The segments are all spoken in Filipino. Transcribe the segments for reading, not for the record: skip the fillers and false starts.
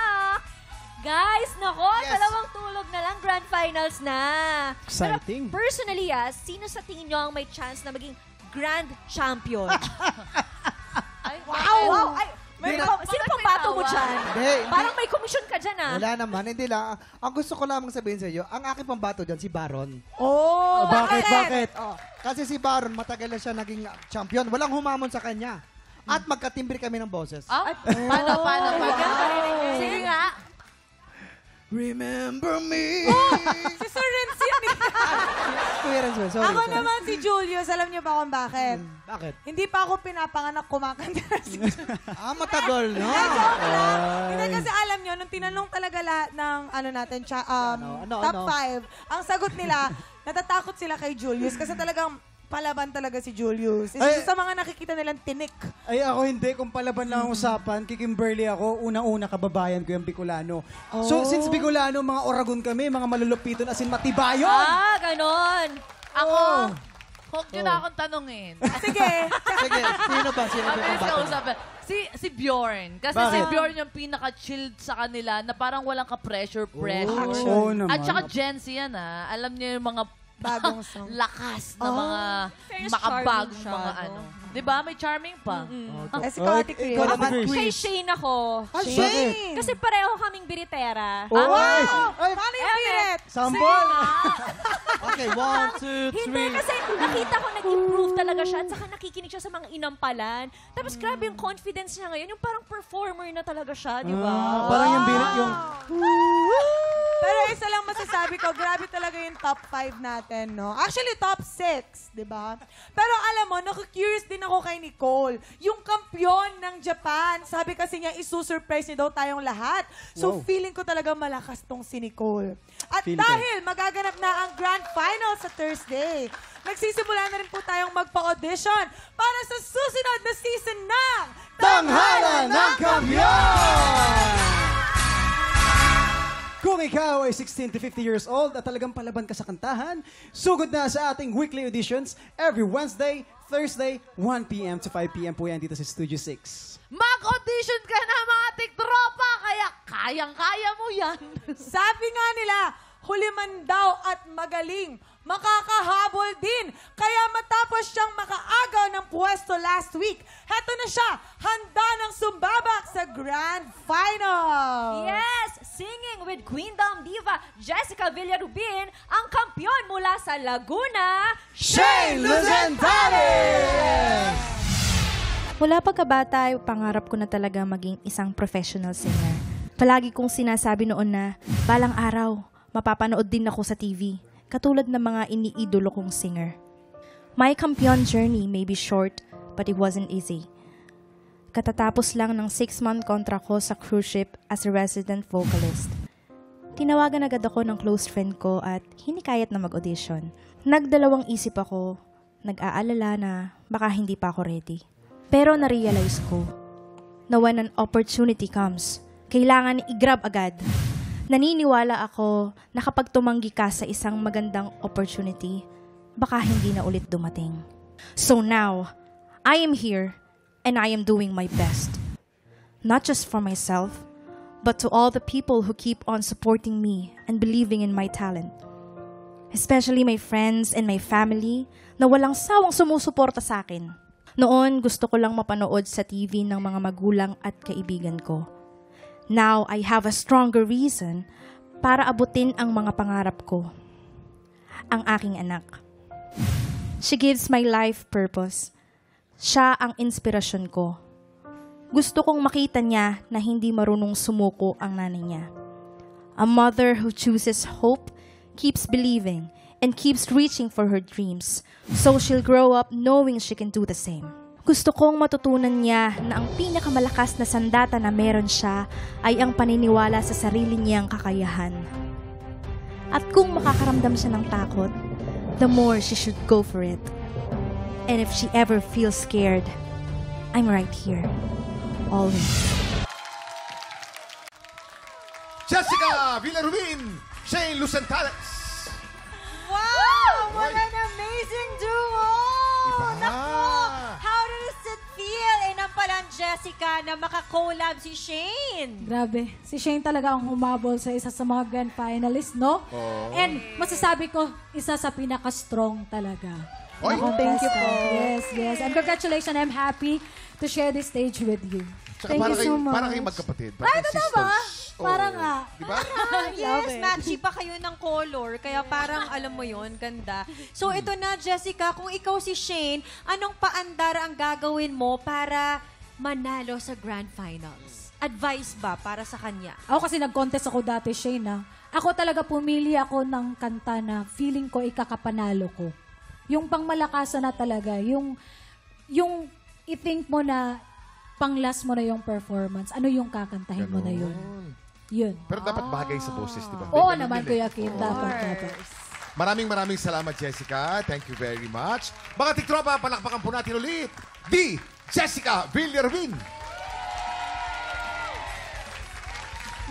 luck! Guys, nako, Yes. dalawang tulog na lang, grand finals na. Exciting. Pero personally, sino sa tingin nyo ang may chance na maging grand champion? Ay, Wow! Ay, sino pang bato mo dyan? Hindi. Parang may commission ka dyan, Wala naman, hindi lang. Ang gusto ko lamang sabihin sa iyo, ang aking pambato dyan, si Baron. Oh, Bakit? Kasi si Baron, matagal na siya naging champion. Walang humamon sa kanya. At magkatimbre kami ng boses. Paano? Sige nga. Remember me. Si Sir Renz yan eh. Kuya Renzo, sorry. Ako naman si Julius. Alam niyo ba kung bakit? Bakit? Hindi pa ako pinapanganak kumakanta na si Matagal na. Joke lang. Hindi kasi alam niyo, nung tinanong talaga lahat ng natin, top 5, ang sagot nila, natatakot sila kay Julius kasi talagang palaban talaga si Julius. Isa sa mga nakikita nilang tinik. Ay, ako hindi. Kung palaban lang ang usapan, kay Kimberly ako, unang-una kababayan ko yung Bicolano. So, since Bicolano, mga Oragon kami, mga malulupiton, as in matibayon. Ganon. Ako, huwag nyo na akong tanungin. Sige. Sige, sino ba? Sino ba yung Mabilis pambato? kausapin. Si Bjorn. Kasi Bakit? si Bjorn yung pinaka-chilled sa kanila na parang walang ka-pressure. Oo naman. At saka Gen Z yan alam niyo yung mga Bagong song. lakas na mga Fairness makabagong charming siya, mga no? ano. Diba? May charming pa. Si Kati Chris. ikaw naman, Kay Chris. Shane ako. Shane! Kasi pareho kaming biritera. Ay! Paano yung pirit? Sambol! Okay, 1, 2, 3. Hindi, kasi nakita ko nag-improve talaga siya at saka nakikinig siya sa mga inampalan. Tapos grabe yung confidence niya ngayon. Yung parang performer na talaga siya, di ba? Parang yung birit yung... Pero isa lang masasabi ko, grabe talaga yung top 5 natin, no? Actually, top 6, di ba? Pero alam mo, naku-curious din ako kay Nicole. Yung kampiyon ng Japan, sabi kasi niya, isusurprise niya daw tayong lahat. So, Wow. feeling ko talaga malakas tong si Nicole. At Feeling ko. dahil magaganap na ang Grand Final sa Thursday, nagsisimula na rin po tayong magpa-audition para sa susunod na season ng Tanghalan ng Kampiyon! Kung ikaw ay 16 to 50 years old at talagang palaban ka sa kantahan, sugod na sa ating weekly auditions every Wednesday, Thursday, 1 p.m. to 5 p.m. po yan dito sa Studio 6. Mag-audition ka na mga tiktropa, kaya kayang-kaya mo yan. Sabi nga nila, huli man daw at magaling, makakahabol din. Kaya matapos siyang makaagaw ng pwesto last week, heto na siya, handa ng sumbabak sa Grand Final. Yes! Singing with Queendom Diva Jessica Villarubin, ang kampiyon mula sa Laguna, Shane Luzentales! Mula pagkabata, pangarap ko na talaga maging isang professional singer. Palagi kong sinasabi noon na, balang araw, mapapanood din ako sa TV, katulad ng mga iniidolo kong singer. My kampiyon journey may be short, but it wasn't easy. Katatapos lang ng 6-month contract ko sa cruise ship as a resident vocalist. Tinawagan agad ako ng close friend ko at hinikayat na mag-audition. Nagdalawang isip ako, nag-aalala na baka hindi pa ako ready. Pero na-realize ko na when an opportunity comes, kailangan i-grab agad. Naniniwala ako na kapag tumanggi ka sa isang magandang opportunity, baka hindi na ulit dumating. So now, I am here and I am doing my best. Not just for myself, but to all the people who keep on supporting me and believing in my talent. Especially my friends and my family na walang sawang sumusuporta sa akin. Noon, gusto ko lang mapanood sa TV ng mga magulang at kaibigan ko. Now, I have a stronger reason para abutin ang mga pangarap ko. Ang aking anak. She gives my life purpose. Siya ang inspirasyon ko. Gusto kong makita niya na hindi marunong sumuko ang nanay niya. A mother who chooses hope, keeps believing, and keeps reaching for her dreams, so she'll grow up knowing she can do the same. Gusto kong matutunan niya na ang pinakamalakas na sandata na meron siya ay ang paniniwala sa sarili niyang kakayahan. At kung makakaramdam siya ng takot, the more she should go for it. And if she ever feels scared, I'm right here. Always. Jessica Villarubin, Shane Luzentales. Wow! What an amazing duo! Iba. Naku! How does it feel? Na nampalan, Jessica, na makakolab si Shane. Grabe. Si Shane talaga ang humabol sa isa sa mga grand finalists, no? And masasabi ko, isa sa pinaka-strong talaga. Oy, Thank you po. Yes. And congratulations. I'm happy to share this stage with you. Tsaka Thank para you so much. Para kayong magkapatid. Ay, totoo ba? Parang nga. Di ba? Yes, matchy pa kayo ng color. Kaya parang, alam mo yon, ganda. So, ito na, Jessica, kung ikaw si Shane, anong paandar ang gagawin mo para manalo sa Grand Finals? Advice ba para sa kanya? Ako kasi nag-contest ako dati, Shane, ha? Ako talaga pumili ako ng kanta na feeling ko ikakapanalo ko. Yung pangmalakasan na talaga. Yung i-think mo na pang-last mo na yung performance. Ano yung kakantahin mo na yun? Yun. Pero dapat bagay sa boses, di ba? Oo Ganun naman, din Kuya Kim. Dapat. Maraming salamat, Jessica. Thank you very much. Mga tiktropa, palakpakan po natin ulit. Jessica Villarubin.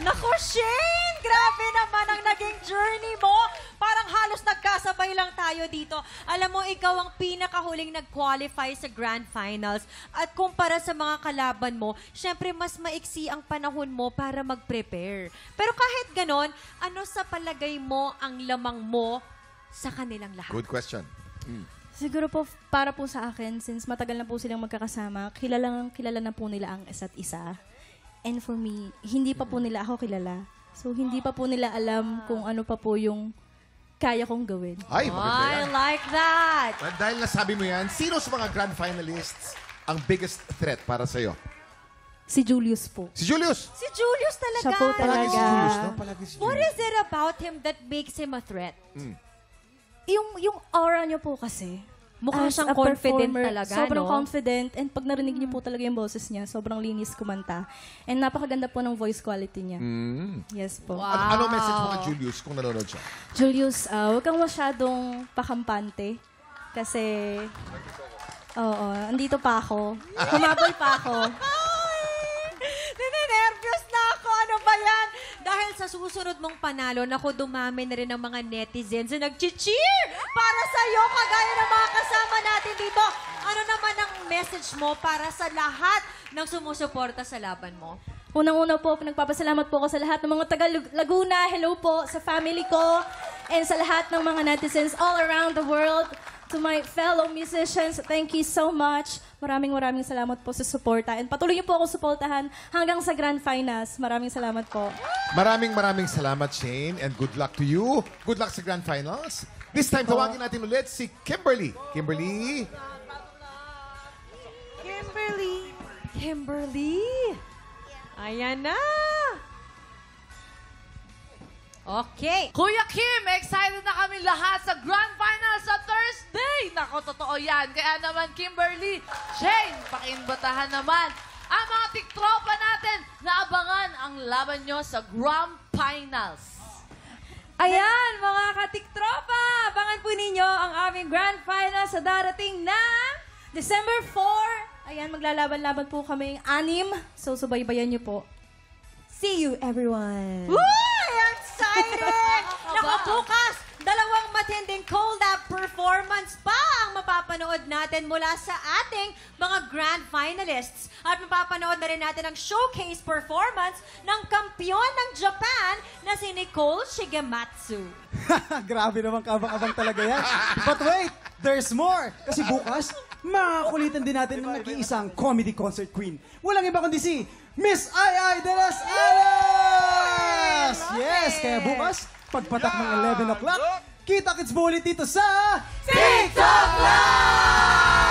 Nako, Shane! Grabe naman ang naging journey mo. Parang halos nagkasabay lang tayo dito. Alam mo, ikaw ang pinakahuling nag-qualify sa Grand Finals. At kumpara sa mga kalaban mo, syempre mas maiksi ang panahon mo para mag-prepare. Pero kahit ganon, ano sa palagay mo ang lamang mo sa kanilang lahat? Good question. Siguro po, para po sa akin, since matagal na po silang magkakasama, kilala na po nila ang isa't isa. And for me, hindi pa po nila ako kilala. So, hindi pa po nila alam kung ano pa po yung kaya kong gawin. Ay, maganda I yan. like that! Dahil nasabi mo yan, sino sa mga grand finalists ang biggest threat para sa'yo? Si Julius po. Si Julius! Si Julius talaga. Siya po Palagi talaga. si Julius, no? Palagi si What Julius. is it about him that makes him a threat? Yung aura niyo po kasi. Mukha as siyang a confident performer, talaga, sobrang no? confident. And pag narinig niyo po talaga yung boses niya, sobrang linis kumanta. And napakaganda po ng voice quality niya. Yes po. Ano message mo kay Julius kung nanonood siya? Julius, huwag kang masyadong pakampante. Kasi, andito pa ako. Humabol pa ako. Ninenervyos na ako. Ano ba yan? Dahil sa susunod mong panalo, naku, dumami na rin ang mga netizens na nag-cheer para sa'yo, kagaya ng mga kasama natin dito. Ano naman ang message mo para sa lahat ng sumusuporta sa laban mo? Unang-una po, nagpapasalamat po ako sa lahat ng mga taga Laguna. Hello po sa family ko. And sa lahat ng mga netizens all around the world. To my fellow musicians, thank you so much. Maraming salamat po sa suporta. And patuloy niyo po ako suportahan hanggang sa Grand Finals. Maraming salamat po. Maraming salamat, Shane, and good luck to you. Good luck sa Grand Finals. This time, tawagin natin ulit si Kimberly. Kimberly. Kimberly! Ayan na! Okay. Kuya Kim, excited na kami lahat sa Grand Finals sa Thursday. Nako, totoo yan. Kaya naman, Kimberly, Shane, pakiimbatahan naman ang mga tiktropa natin na abangan ang laban nyo sa Grand Finals. Ayan, mga katiktropa! Abangan po ninyo ang aming Grand Final sa darating na December 4, ayan, maglalaban-laban po kaming 6. So, subaybayan niyo po. See you, everyone! Excited! Naku, bukas, dalawang matinding collab performance pa ang mapapanood natin mula sa ating mga grand finalists. At mapapanood na rin natin ang showcase performance ng kampiyon ng Japan na si Nicole Shigematsu. Grabe naman kabang-abang talaga yan. But wait, there's more. Kasi bukas, makakulitan din natin ng nag-iisang comedy concert queen. Walang iba kundi si Miss Ai de las Alas! Yes, kaya bukas, pagpatak ng 11 o'clock, kita-kits mo ulit dito sa TikTok Live!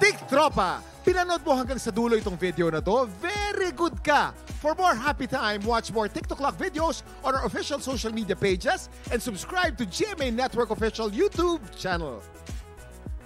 TikTropa, pinanood mo hanggang sa dulo itong video na to? Very good ka! For more happy time, watch more TikTok Clock videos on our official social media pages and subscribe to GMA Network official YouTube channel.